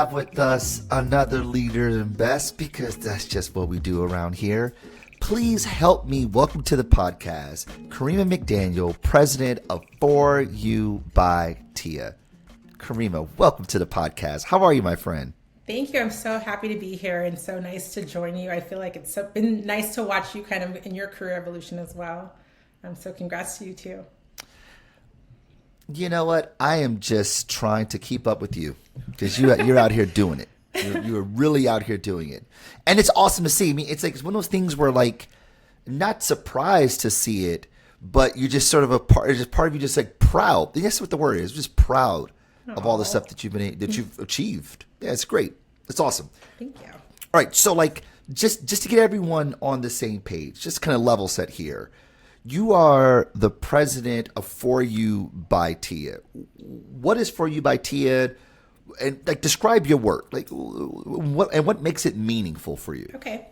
have with us another leader in best because that's just what we do around here. Please help me welcome to the podcast, Karima McDaniel, president of For You by Tia. Karima, welcome to the podcast. How are you, my friend? Thank you. I'm so happy to be here and so nice to join you. I feel like it's been nice to watch you kind of in your career evolution as well. So congrats to you too. You know what? I am just trying to keep up with you because you're out here doing it. You're really out here doing it. And it's awesome to see. I mean, it's like it's one of those things where like not surprised to see it, but you're just sort of part of you just like proud. That's what the word is, just proud of all the stuff that you've achieved. Yeah, it's great. It's awesome. Thank you. All right, so like just to get everyone on the same page, just kind of level set here. You are the president of For You by Tia. What is For You by Tia? And like describe your work. Like what makes it meaningful for you? Okay.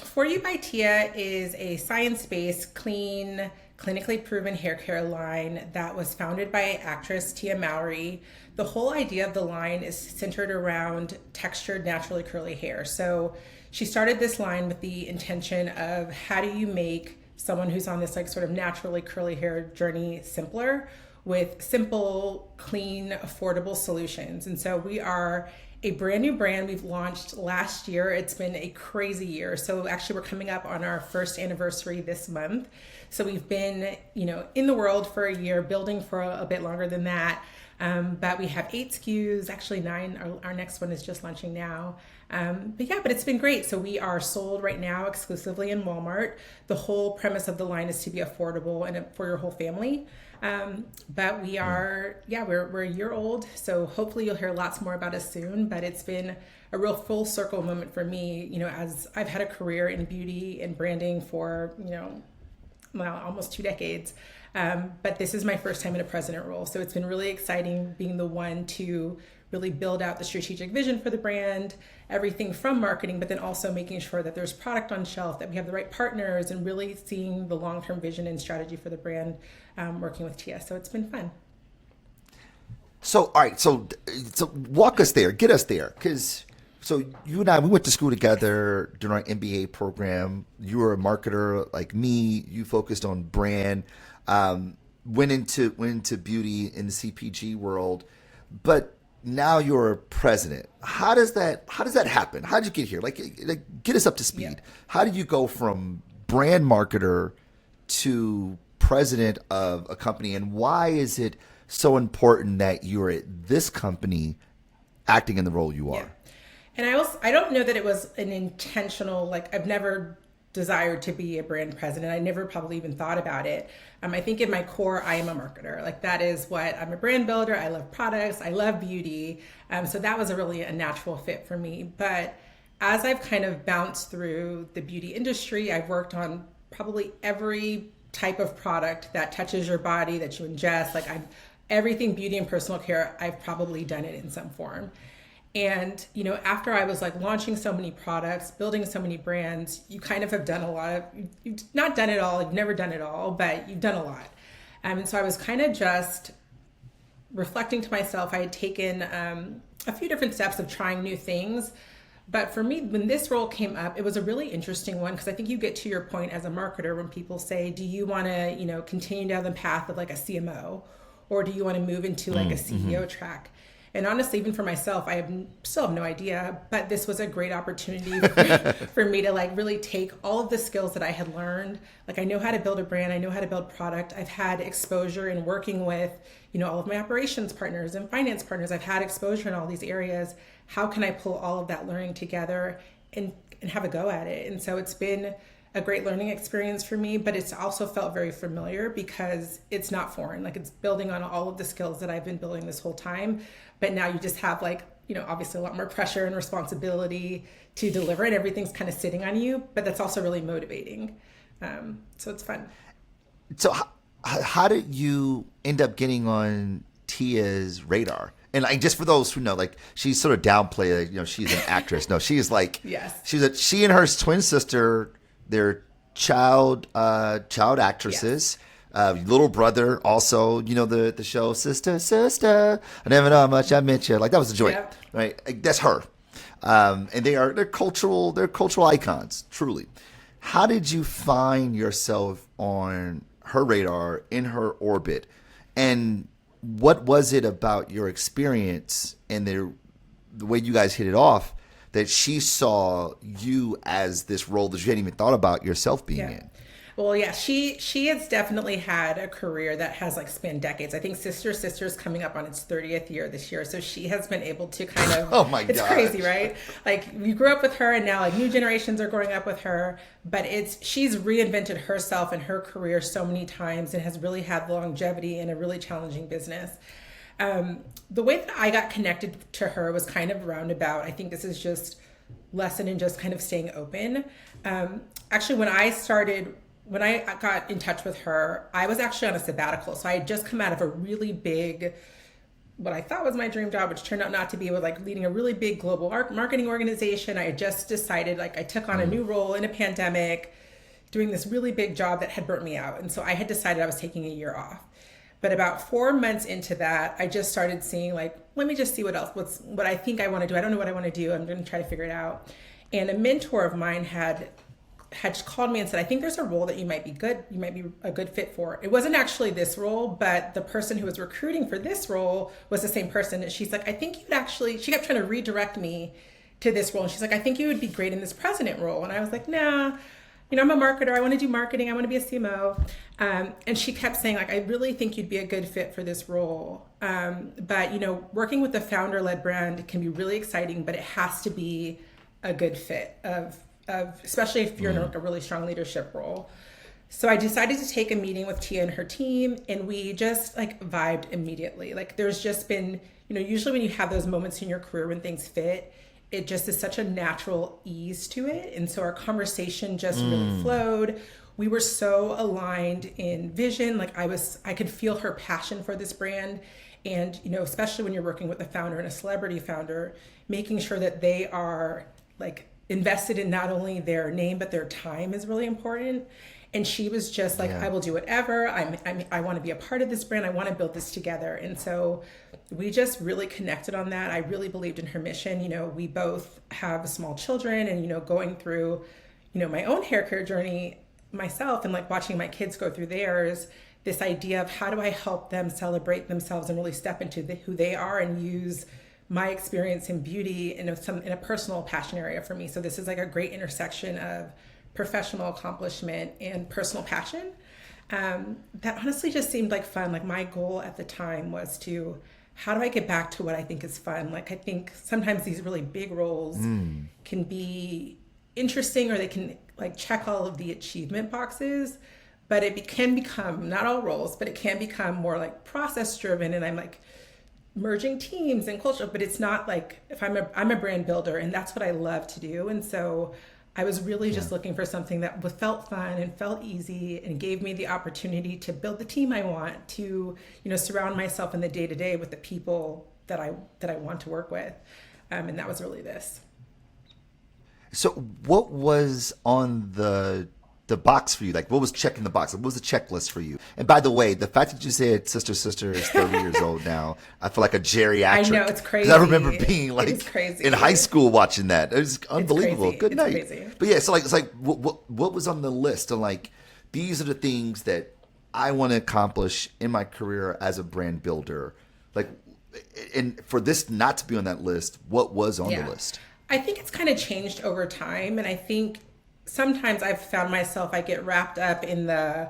For You by Tia is a science-based, clean, clinically proven hair care line that was founded by actress Tia Mowry. The whole idea of the line is centered around textured, naturally curly hair. So she started this line with the intention of how do you make someone who's on this like sort of naturally curly hair journey simpler with simple, clean, affordable solutions. And so we are a brand new brand we've launched last year. It's been a crazy year. So actually we're coming up on our first anniversary this month. So we've been, in the world for a year, building for a bit longer than that. But we have 8 SKUs, actually 9. Our next one is just launching now. But it's been great. So we are sold right now exclusively in Walmart. The whole premise of the line is to be affordable and for your whole family. But we are, we're a year old. So hopefully you'll hear lots more about us soon. But it's been a real full circle moment for me, as I've had a career in beauty and branding for, almost 2 decades. But this is my first time in a president role. So it's been really exciting being the one to really build out the strategic vision for the brand, everything from marketing, but then also making sure that there's product on shelf, that we have the right partners, and really seeing the long-term vision and strategy for the brand working with Tia. So it's been fun. So, all right. So walk us there, get us there. So you and I, we went to school together during our MBA program. You were a marketer like me. You focused on brand, went into beauty in the CPG world, but now you're a president. How does that happen? How did you get here? Like get us up to speed. Yeah. How did you go from brand marketer to president of a company, and why is it so important that you're at this company acting in the role you are? Yeah. And I don't know that it was an intentional, I've never desired to be a brand president. I never probably even thought about it. I think in my core, I am a marketer. That is what I'm a brand builder. I love products. I love beauty. So that was a natural fit for me. But as I've kind of bounced through the beauty industry, I've worked on probably every type of product that touches your body, that you ingest. Everything beauty and personal care, I've probably done it in some form. And, after I was launching so many products, building so many brands, you kind of have done a lot of, you've not done it all, you've never done it all, but you've done a lot. And so I was kind of just reflecting to myself. I had taken a few different steps of trying new things. But for me, when this role came up, it was a really interesting one because I think you get to your point as a marketer when people say, do you want to, continue down the path of a CMO, or do you want to move into a CEO track? And honestly, even for myself, I still have no idea, but this was a great opportunity for me to really take all of the skills that I had learned. I know how to build a brand. I know how to build product. I've had exposure in working with, all of my operations partners and finance partners. I've had exposure in all these areas. How can I pull all of that learning together and have a go at it? And so it's been a great learning experience for me, but it's also felt very familiar because it's not foreign. It's building on all of the skills that I've been building this whole time. But now you just have obviously a lot more pressure and responsibility to deliver it. Everything's kind of sitting on you, but that's also really motivating. So it's fun. So how did you end up getting on Tia's radar? And just for those who know, she's sort of downplayed, she's an actress. No, she is yes. She and her twin sister, they're child actresses. Yes. Little brother also, the show Sister, Sister. I never know how much I meant you. Like that was the joint, Yep. right? Like, that's her, and they're cultural icons, truly. How did you find yourself on her radar, in her orbit, and what was it about your experience and the way you guys hit it off that she saw you as this role that you hadn't even thought about yourself being Yeah. in? Well, yeah, she has definitely had a career that has like spanned decades. I think Sister's coming up on its 30th year this year, so she has been able to kind of. Oh my It's gosh. crazy, right? Like we grew up with her, and now like new generations are growing up with her. But she's reinvented herself and her career so many times, and has really had longevity in a really challenging business. The way that I got connected to her was kind of roundabout. I think this is just lesson in just kind of staying open. Actually, when I got in touch with her, I was actually on a sabbatical. So I had just come out of a really big, what I thought was my dream job, which turned out not to be, with like leading a really big global marketing organization. I had just decided, like I took on a new role in a pandemic, doing this really big job that had burnt me out. And so I had decided I was taking a year off. But about 4 months into that, I just started seeing like, let me just see what I think I want to do. I don't know what I want to do. I'm going to try to figure it out. And a mentor of mine had called me and said, I think there's a role that you might be a good fit for. It wasn't actually this role, but the person who was recruiting for this role was the same person. And she's like, I think she kept trying to redirect me to this role. And she's like, I think you would be great in this president role. And I was like, nah, I'm a marketer. I want to do marketing. I want to be a CMO. And she kept saying, like, I really think you'd be a good fit for this role. But, working with a founder-led brand can be really exciting, but it has to be a good fit especially if you're in a really strong leadership role. So I decided to take a meeting with Tia and her team, and we just like vibed immediately. Like there's just been, usually when you have those moments in your career when things fit, it just is such a natural ease to it. And so our conversation just really flowed. We were so aligned in vision. Like I could feel her passion for this brand. And, especially when you're working with a founder and a celebrity founder, making sure that they are like invested in not only their name, but their time is really important. And she was just like, I will do whatever. I want to be a part of this brand. I want to build this together. And so we just really connected on that. I really believed in her mission. We both have small children, and, going through, my own hair care journey myself, and like watching my kids go through theirs, this idea of how do I help them celebrate themselves and really step into who they are and use my experience in beauty in a personal passion area for me. So this is like a great intersection of professional accomplishment and personal passion. That honestly just seemed like fun. Like my goal at the time was how do I get back to what I think is fun? Like I think sometimes these really big roles can be interesting, or they can like check all of the achievement boxes, but it can become, not all roles, but it can become more like process driven. And I'm like, merging teams and culture, but it's not like, if I'm a brand builder, and that's what I love to do. And so I was really just looking for something that felt fun and felt easy and gave me the opportunity to build the team I want to, surround myself in the day to day with the people that I want to work with. And that was really this. So what was on the box for you? Like, what was checking the box? What was the checklist for you? And by the way, the fact that you said Sister is 30 years old now, I feel like a geriatric. I know, it's crazy. 'Cause I remember being like crazy. in high school watching that. It was unbelievable. Good It's night. crazy. But yeah, so like, it's like, what was on the list? And like, these are the things that I want to accomplish in my career as a brand builder. Like, and for this not to be on that list, what was on the list? I think it's kind of changed over time. And I think sometimes I've found myself, I get wrapped up in the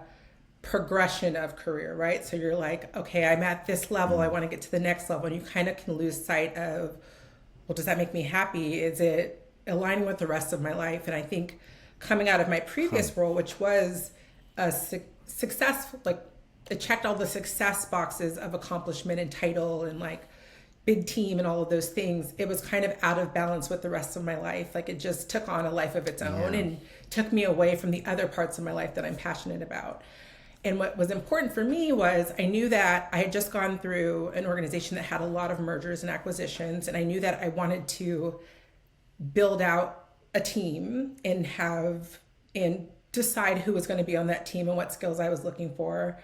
progression of career, right? So you're like, okay, I'm at this level. I want to get to the next level. And you kind of can lose sight of, well, does that make me happy? Is it aligning with the rest of my life? And I think coming out of my previous role, which was a successful, like it checked all the success boxes of accomplishment and title and like big team and all of those things, it was kind of out of balance with the rest of my life. Like it just took on a life of its own and took me away from the other parts of my life that I'm passionate about. And what was important for me was I knew that I had just gone through an organization that had a lot of mergers and acquisitions. And I knew that I wanted to build out a team and decide who was going to be on that team and what skills I was looking for.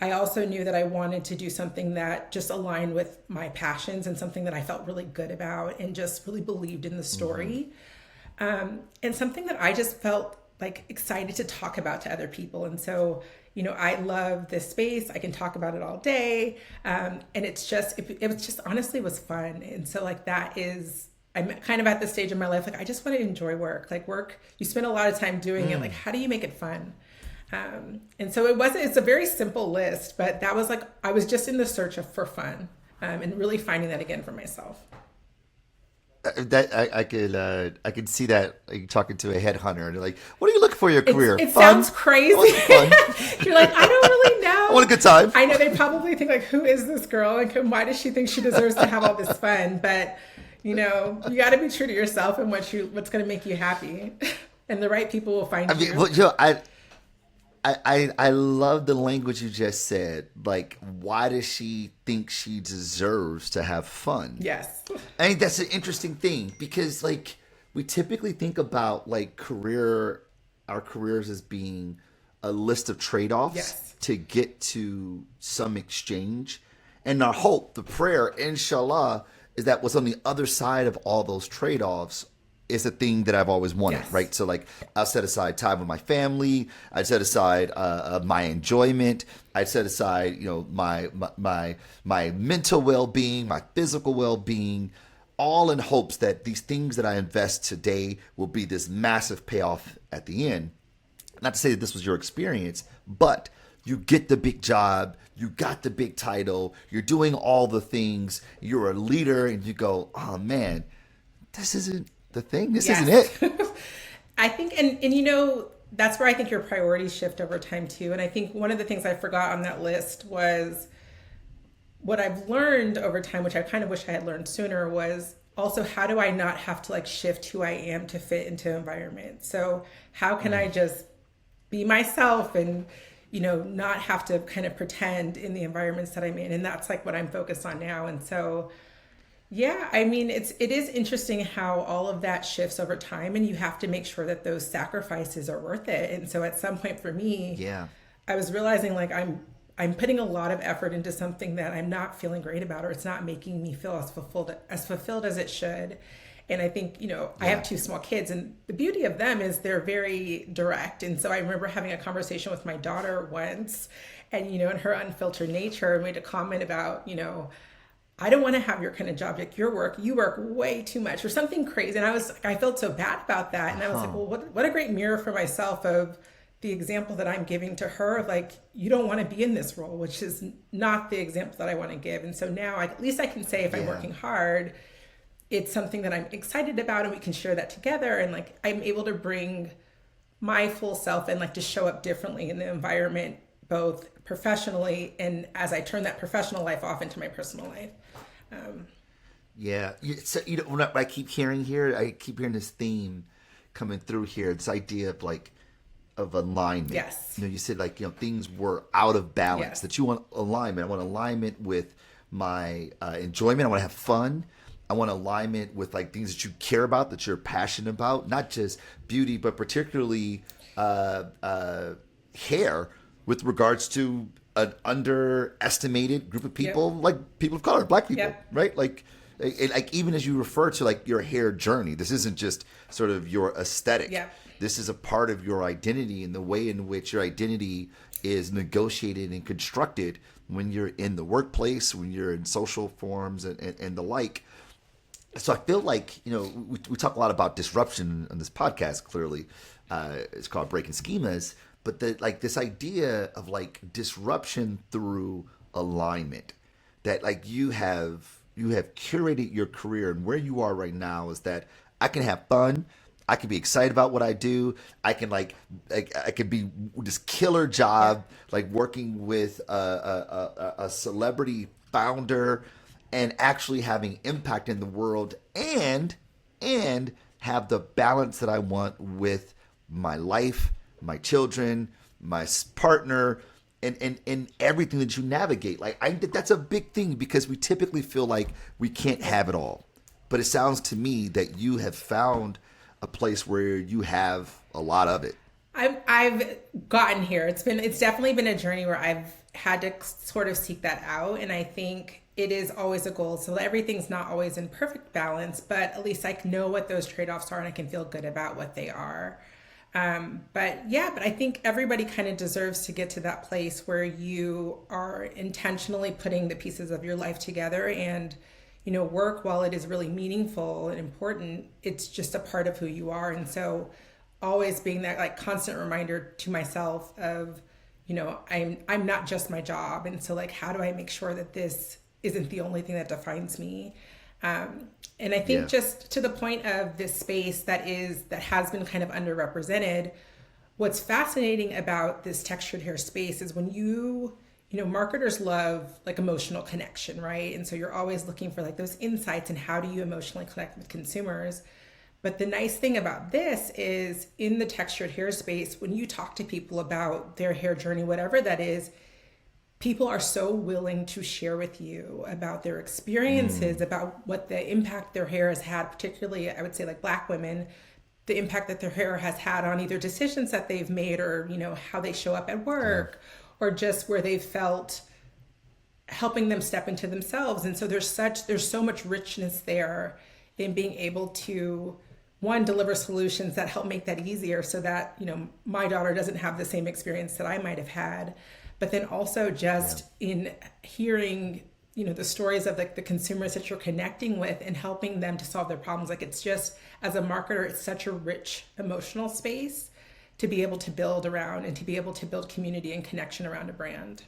I also knew that I wanted to do something that just aligned with my passions and something that I felt really good about and just really believed in the story. And something that I just felt like excited to talk about to other people. And so, you know, I love this space. I can talk about it all day. And it's just, it was just honestly was fun. And so like that is, I'm kind of at the stage in my life, like I just want to enjoy work. Like work, you spend a lot of time doing it. Like, how do you make it fun? And so it's a very simple list, but that was like, I was just in the search for fun and really finding that again for myself. That I could see that, like, talking to a headhunter and they're like, what are you looking for in your career? It Fun? sounds crazy. Fun. You're like, I don't really know. I want a good time. I know they probably think like, who is this girl? Like, why does she think she deserves to have all this fun? But you know, you got to be true to yourself and what's going to make you happy, and the right people will find you. Well, you know, I love the language you just said. Like, why does she think she deserves to have fun? Yes. I think that's an interesting thing because, like, we typically think about like our careers as being a list of trade-offs Yes. to get to some exchange, and our hope, the prayer, inshallah, is that what's on the other side of all those trade-offs is the thing that I've always wanted, Yes. right? So like I'll set aside time with my family. I'd set aside my enjoyment. I'd set aside, you know, my mental well-being, my physical well-being, all in hopes that these things that I invest today will be this massive payoff at the end. Not to say that this was your experience, but you get the big job, you got the big title, you're doing all the things, you're a leader, and you go, oh man, this isn't the thing. This Yes. isn't it. I think, and you know, that's where I think your priorities shift over time too. And I think one of the things I forgot on that list was what I've learned over time, which I kind of wish I had learned sooner, was also how do I not have to like shift who I am to fit into environment? So how can I just be myself and, you know, not have to kind of pretend in the environments that I'm in? And that's like what I'm focused on now. And so yeah, I mean, it is interesting how all of that shifts over time, and you have to make sure that those sacrifices are worth it. And so at some point for me, Yeah. I was realizing like I'm putting a lot of effort into something that I'm not feeling great about, or it's not making me feel as fulfilled as it should. And I think, you know, I have two small kids, and the beauty of them is they're very direct. And so I remember having a conversation with my daughter once, and, you know, in her unfiltered nature, made a comment about, you know, I don't want to have your kind of job, like you work way too much or something crazy. And I felt so bad about that. And I was like, well, what a great mirror for myself of the example that I'm giving to her of like, you don't want to be in this role, which is not the example that I want to give. And so now at least I can say if I'm working hard, it's something that I'm excited about and we can share that together. And like, I'm able to bring my full self and like to show up differently in the environment, both professionally and as I turn that professional life off into my personal life. Yeah. So, you know, what I keep hearing here, I keep hearing this theme coming through here. This idea of like, of alignment. Yes. You know, you said like, you know, things were out of balance, Yes. that you want alignment. I want alignment with my enjoyment. I want to have fun. I want alignment with like things that you care about, that you're passionate about, not just beauty, but particularly hair with regards to an underestimated group of people, like people of color, Black people, right? Like even as you refer to like your hair journey, this isn't just sort of your aesthetic. Yeah. This is a part of your identity and the way in which your identity is negotiated and constructed when you're in the workplace, when you're in social forums and the like. So I feel like, you know, we talk a lot about disruption on this podcast, clearly. It's called Breaking Schemas. But like this idea of like disruption through alignment, that like you have curated your career, and where you are right now is that I can have fun. I can be excited about what I do. I can I can be this killer job, like working with a celebrity founder and actually having impact in the world, and have the balance that I want with my life, my children, my partner, and everything that you navigate. Like I think that's a big thing because we typically feel like we can't have it all. But it sounds to me that you have found a place where you have a lot of it. I've gotten here. It's definitely been a journey where I've had to sort of seek that out, and I think it is always a goal. So everything's not always in perfect balance, but at least I know what those trade-offs are, and I can feel good about what they are. But I think everybody kind of deserves to get to that place where you are intentionally putting the pieces of your life together and, work, while it is really meaningful and important, it's just a part of who you are. And so always being that like constant reminder to myself of, I'm not just my job. And so like, how do I make sure that this isn't the only thing that defines me? And I think just to the point of this space that has been kind of underrepresented, what's fascinating about this textured hair space is when marketers love like emotional connection, right? And so you're always looking for like those insights and how do you emotionally connect with consumers. But the nice thing about this is in the textured hair space, when you talk to people about their hair journey, whatever that is, people are so willing to share with you about their experiences, about what the impact their hair has had, particularly, I would say, like Black women, the impact that their hair has had on either decisions that they've made or, how they show up at work or just where they've felt helping them step into themselves. And so there's so much richness there in being able to, one, deliver solutions that help make that easier so that, my daughter doesn't have the same experience that I might have had. But then also just in hearing, the stories of like the consumers that you're connecting with and helping them to solve their problems. Like it's just, as a marketer, it's such a rich emotional space to be able to build around and to be able to build community and connection around a brand.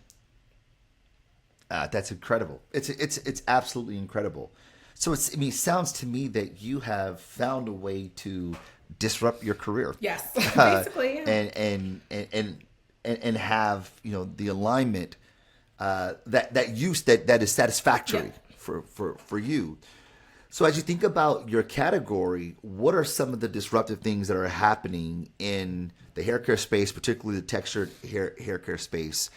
That's incredible. It's absolutely incredible. So it sounds to me that you have found a way to disrupt your career. Yes, basically. Yeah. And have the alignment that is satisfactory for you. So as you think about your category, what are some of the disruptive things that are happening in the hair care space, particularly the textured hair care space,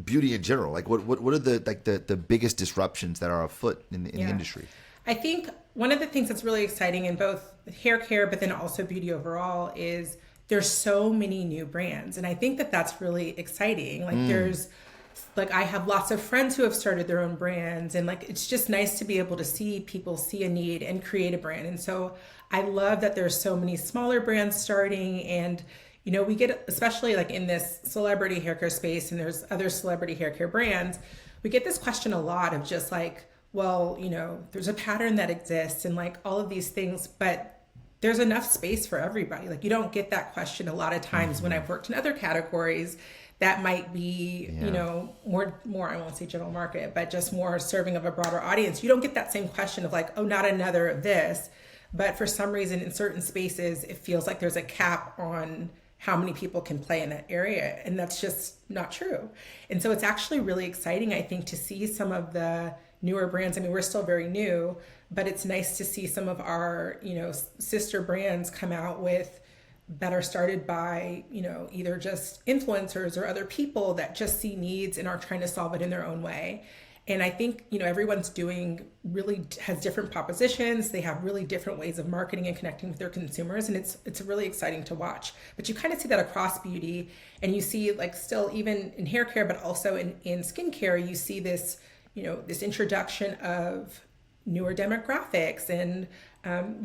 beauty in general? Like what are the biggest disruptions that are afoot in the industry? I think one of the things that's really exciting in both hair care, but then also beauty overall, is there's so many new brands. And I think that that's really exciting. Like I have lots of friends who have started their own brands, and like, it's just nice to be able to see people see a need and create a brand. And so I love that there's so many smaller brands starting, and, we get, especially like in this celebrity hair care space, and there's other celebrity hair care brands, we get this question a lot of just like, well, there's a pattern that exists and like all of these things, but there's enough space for everybody. Like you don't get that question a lot of times when I've worked in other categories that might be, more, I won't say general market, but just more serving of a broader audience. You don't get that same question of like, oh, not another of this. But for some reason in certain spaces, it feels like there's a cap on how many people can play in that area. And that's just not true. And so it's actually really exciting, I think, to see some of the newer brands. I mean, we're still very new, but it's nice to see some of our, sister brands come out with that are started by, either just influencers or other people that just see needs and are trying to solve it in their own way. And I think, everyone's has different propositions. They have really different ways of marketing and connecting with their consumers. And it's really exciting to watch. But you kind of see that across beauty, and you see like still even in hair care, but also in skincare, you see this, this introduction of newer demographics and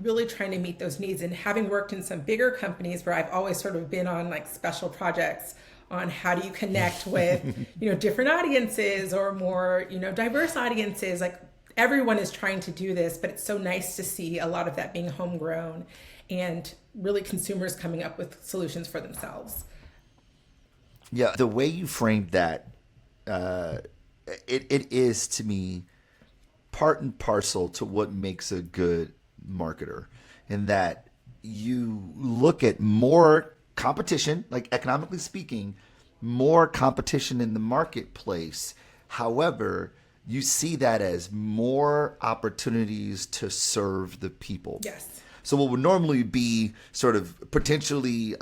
really trying to meet those needs. And having worked in some bigger companies where I've always sort of been on like special projects on how do you connect with, different audiences or more, diverse audiences, like everyone is trying to do this, but it's so nice to see a lot of that being homegrown and really consumers coming up with solutions for themselves. Yeah, the way you framed that, it is to me part and parcel to what makes a good marketer, in that you look at more competition, like economically speaking, more competition in the marketplace. However, you see that as more opportunities to serve the people. Yes. So what would normally be sort of potentially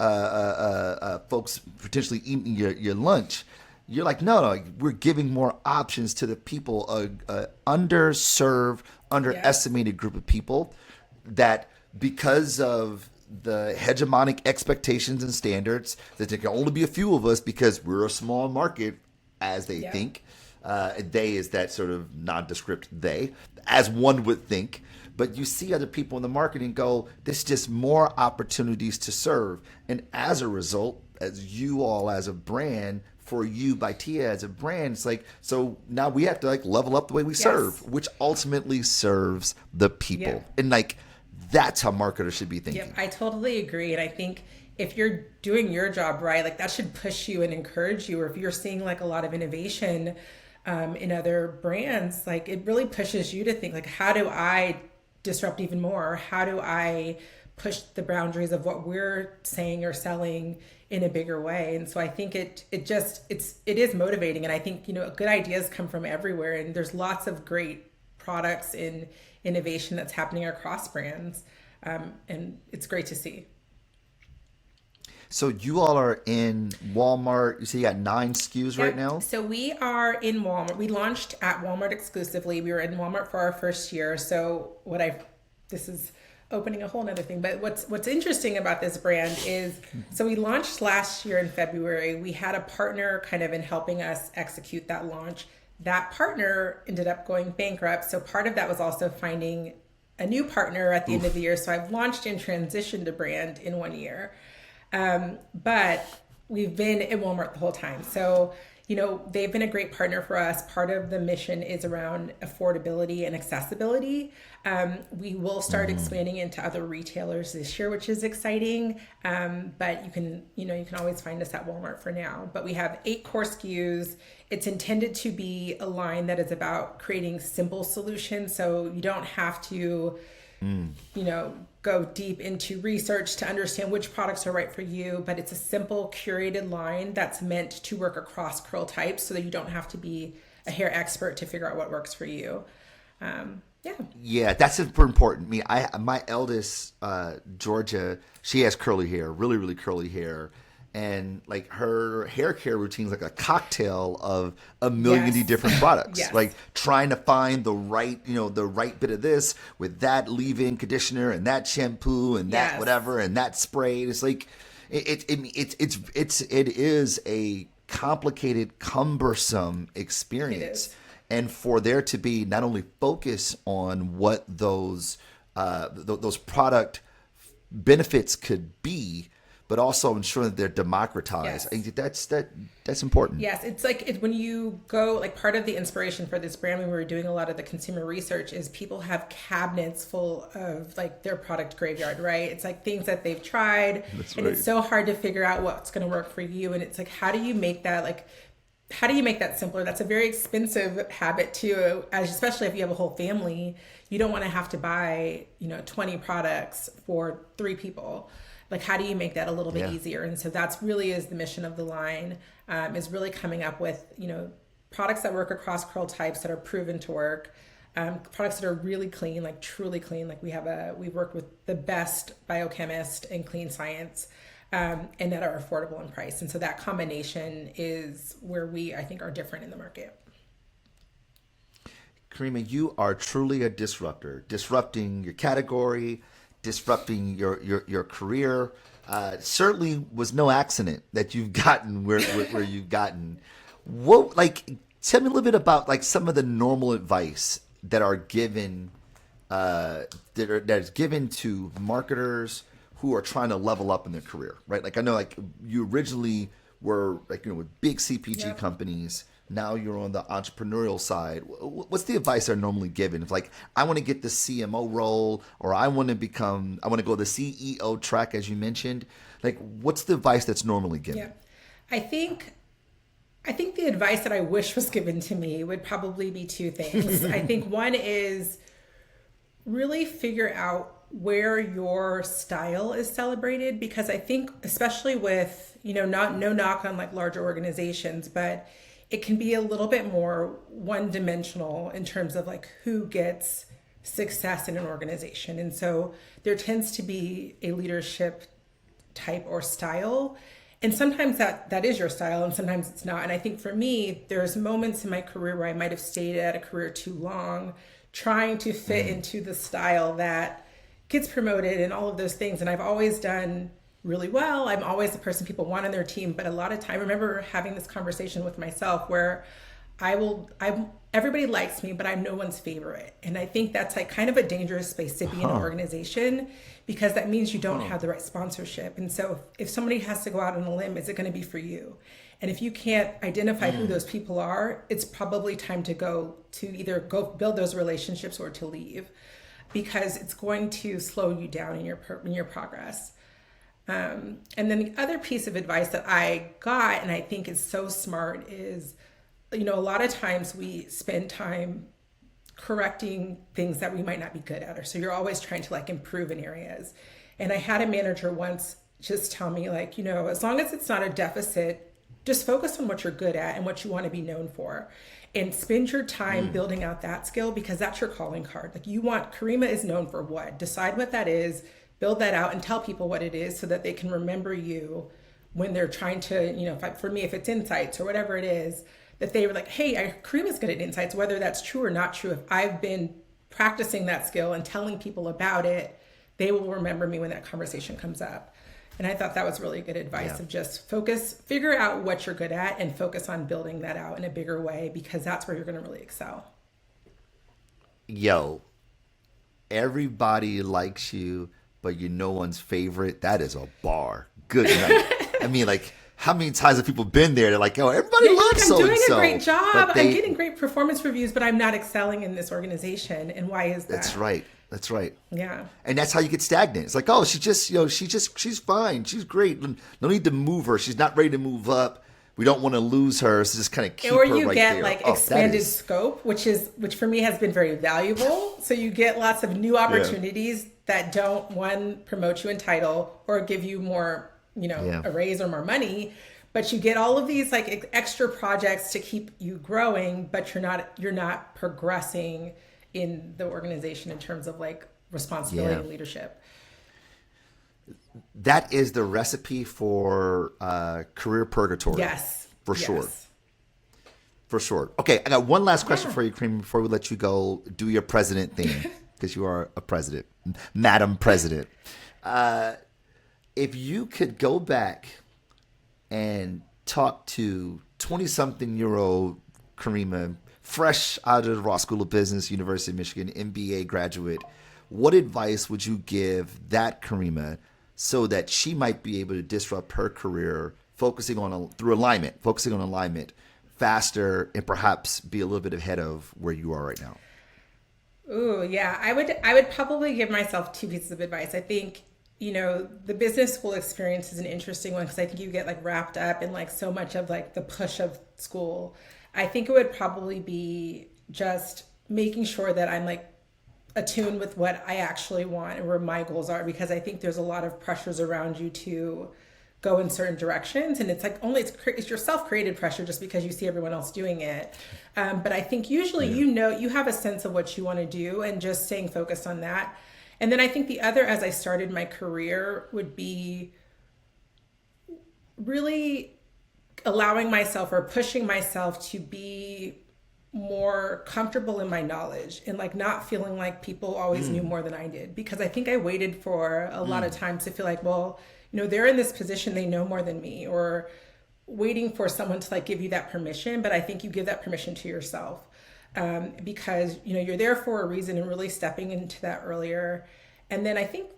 folks potentially eating your lunch, you're like, no, we're giving more options to the people, a underserved, underestimated group of people that because of the hegemonic expectations and standards that there can only be a few of us because we're a small market, as they think. They is that sort of nondescript they, as one would think. But you see other people in the market and go, there's just more opportunities to serve. And as a result, as you all as a brand, for you by Tia as a brand, it's like, so now we have to like level up the way we serve, which ultimately serves the people. And like, that's how marketers should be thinking. Yep, I totally agree. And I think if you're doing your job right, like that should push you and encourage you. Or if you're seeing like a lot of innovation in other brands, like it really pushes you to think like, how do I disrupt even more? How do I push the boundaries of what we're saying or selling in a bigger way? And so I think it is motivating. And I think, good ideas come from everywhere, and there's lots of great products in innovation that's happening across brands. And it's great to see. So you all are in Walmart. You say you got 9 SKUs right now? So we are in Walmart. We launched at Walmart exclusively. We were in Walmart for our first year. So this is opening a whole nother thing. But what's interesting about this brand is, so we launched last year in February. We had a partner kind of in helping us execute that launch. That partner ended up going bankrupt. So part of that was also finding a new partner at the end of the year. So I've launched and transitioned a brand in 1 year. But we've been at Walmart the whole time. So, they've been a great partner for us. Part of the mission is around affordability and accessibility. We will start expanding into other retailers this year, which is exciting. But you can always find us at Walmart for now. But we have 8 core SKUs. It's intended to be a line that is about creating simple solutions. So you don't have to, go deep into research to understand which products are right for you, but it's a simple curated line that's meant to work across curl types so that you don't have to be a hair expert to figure out what works for you. Yeah, that's super important. My eldest, Georgia, she has curly hair, really, really curly hair. And like her hair care routine is like a cocktail of a million different products. Like trying to find the right bit of this with that leave-in conditioner and that shampoo and that whatever and that spray. It's like it is a complicated, cumbersome experience. And for there to be not only focus on what those product benefits could be, but also ensuring that they're democratized. I think that's important. Yes, it's like when you go, like part of the inspiration for this brand when we were doing a lot of the consumer research is people have cabinets full of like their product graveyard, right? It's like things that they've tried, it's so hard to figure out what's going to work for you. And it's like, how do you make that simpler? That's a very expensive habit too, especially if you have a whole family. You don't want to have to buy 20 products for 3 people. Like, how do you make that a little bit easier? And so that's really is the mission of the line, is really coming up with, products that work across curl types that are proven to work, products that are really clean, like truly clean. Like we've worked with the best biochemist in clean science, and that are affordable in price. And so that combination is where I think are different in the market. Karima, you are truly a disruptor, disrupting your category, disrupting your career. Certainly was no accident that you've gotten where you've gotten. Tell me a little bit about like some of the normal advice that are given that is given to marketers who are trying to level up in their career, right? Like I know like you originally were like with big CPG companies. Now you're on the entrepreneurial side. What's the advice that are normally given? If like, I want to get the CMO role, or I want to go the CEO track, as you mentioned, like what's the advice that's normally given? Yeah, I think the advice that I wish was given to me would probably be 2 things. I think one is really figure out where your style is celebrated, because I think especially with, no knock on like larger organizations, but it can be a little bit more one-dimensional in terms of like who gets success in an organization. And so there tends to be a leadership type or style. And sometimes that is your style and sometimes it's not. And I think for me, there's moments in my career where I might have stayed at a career too long, trying to fit into the style that gets promoted and all of those things. And I've always done really well. I'm always the person people want on their team. But a lot of time, I remember having this conversation with myself where everybody likes me, but I'm no one's favorite. And I think that's like kind of a dangerous space to be in an organization, because that means you don't have the right sponsorship. And so if somebody has to go out on a limb, is it going to be for you? And if you can't identify who those people are, it's probably time to either go build those relationships or to leave, because it's going to slow you down in your progress. And then the other piece of advice that I got, and I think is so smart, is, a lot of times we spend time correcting things that we might not be good at, or so you're always trying to like improve in areas. And I had a manager once just tell me, like, as long as it's not a deficit, just focus on what you're good at and what you want to be known for, and spend your time building out that skill, because that's your calling card. Like, Karima is known for what? Decide what that is, build that out, and tell people what it is so that they can remember you when they're trying to, for me, if it's insights or whatever it is, that they were like, hey, Karima's good at insights, whether that's true or not true. If I've been practicing that skill and telling people about it, they will remember me when that conversation comes up. And I thought that was really good advice of just figure out what you're good at and focus on building that out in a bigger way, because that's where you're going to really excel. Yo, everybody likes you, but you're no one's favorite. That is a bar. Good night. I mean, like, how many times have people been there? They're like, oh, everybody loves so-and-so. I'm doing a great job. I'm getting great performance reviews, but I'm not excelling in this organization. And why is that? That's right. Yeah. And that's how you get stagnant. It's like, oh, she's fine. She's great. No need to move her. She's not ready to move up. We don't want to lose her. So just kind of keep her right there. Or you get like expanded scope, which for me has been very valuable. So you get lots of new opportunities that don't, one, promote you in title or give you more, a raise or more money, but you get all of these like extra projects to keep you growing, but you're not progressing in the organization in terms of like responsibility and leadership. That is the recipe for career purgatory. Yes. For sure. For sure. Okay, I got one last question for you, Karima, before we let you go do your president thing, because you are a president, Madam President. If you could go back and talk to 20-something-year-old Karima, fresh out of the Ross School of Business, University of Michigan, MBA graduate, what advice would you give that Karima so that she might be able to disrupt her career, focusing on alignment faster, and perhaps be a little bit ahead of where you are right now? Ooh, yeah. I would probably give myself two pieces of advice. I think, the business school experience is an interesting one, because I think you get like wrapped up in like so much of like the push of school. I think it would probably be just making sure that I'm like attuned with what I actually want and where my goals are, because I think there's a lot of pressures around you to go in certain directions, and it's like it's your self-created pressure just because you see everyone else doing it. But I think usually you have a sense of what you want to do, and just staying focused on that. And then I think the other, as I started my career, would be really allowing myself or pushing myself to be more comfortable in my knowledge, and like not feeling like people always knew more than I did, because I think I waited for a lot of times to feel like, well, they're in this position, they know more than me, or waiting for someone to like give you that permission. But I think you give that permission to yourself, because you're there for a reason, and really stepping into that earlier. And then I think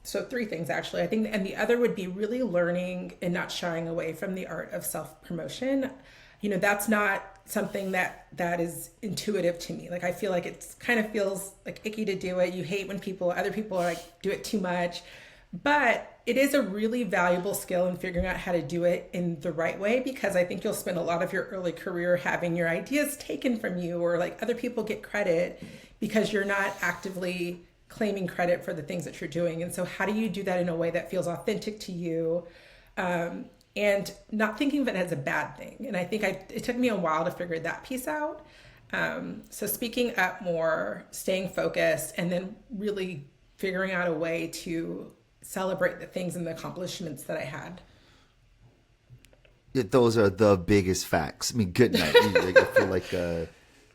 so three things actually. I think, and the other would be really learning and not shying away from the art of self-promotion. That's not something that is intuitive to me. Like, I feel like it's kind of feels like icky to do it. You hate when other people are like, do it too much. But it is a really valuable skill in figuring out how to do it in the right way, because I think you'll spend a lot of your early career having your ideas taken from you, or like other people get credit because you're not actively claiming credit for the things that you're doing. And so how do you do that in a way that feels authentic to you, and not thinking of it as a bad thing? And I think it took me a while to figure that piece out. So speaking up more, staying focused, and then really figuring out a way to celebrate the things and the accomplishments that I had. Those are the biggest facts. I mean, good night. I feel like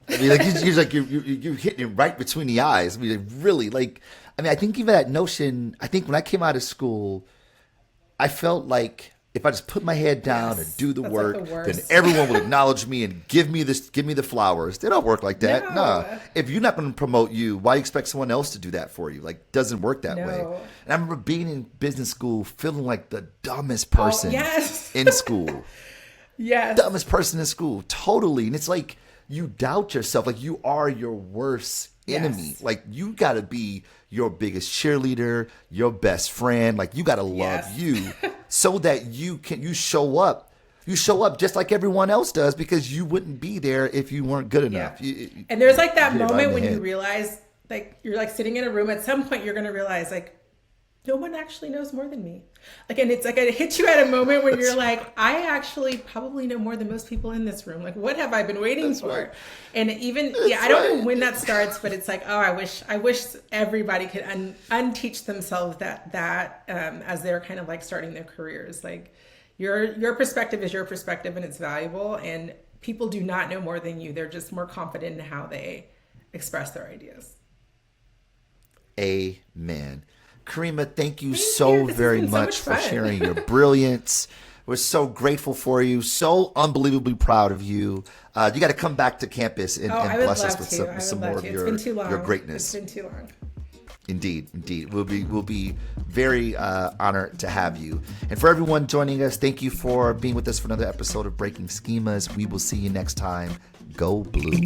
I mean, like you're hitting it right between the eyes. I mean, really, like, I mean, I think even that notion. I think when I came out of school, I felt like if I just put my head down and do the that's work, like the then worst. everyone will acknowledge me and give me the flowers. They don't work like that. No. Nah. If you're not going to promote you, why expect someone else to do that for you? Like, doesn't work that way. No. And I remember being in business school, feeling like the dumbest person yes. in school. Yes. Dumbest person in school, totally. And it's like you doubt yourself, like you are your worst enemy. Yes. Like you got to be your biggest cheerleader, your best friend. Like you got to love Yes. you so that you show up. You show up just like everyone else does because you wouldn't be there if you weren't good enough. Yeah. And there's like that hit it right in moment the when you head. realize, like, you're like sitting in a room. At some point, you're going to realize, like, no one actually knows more than me. Like, and it's like it hits you at a moment when you're like, I actually probably know more than most people in this room. Like, what have I been waiting for? Right. And even I don't know when that starts, but it's like, oh, I wish everybody could unteach themselves that as they're kind of like starting their careers. Like, your perspective is your perspective, and it's valuable. And people do not know more than you. They're just more confident in how they express their ideas. Amen. Karima, thank you so This has very been so much for much fun. sharing your brilliance. We're so grateful for you, so unbelievably proud of you. You got to come back to campus and I would bless us love with to. some I would more love of to. It's been too long. your greatness. It's been too long. Indeed. We'll be very honored to have you. And for everyone joining us, thank you for being with us for another episode of Breaking Schemas. We will see you next time. Go Blue.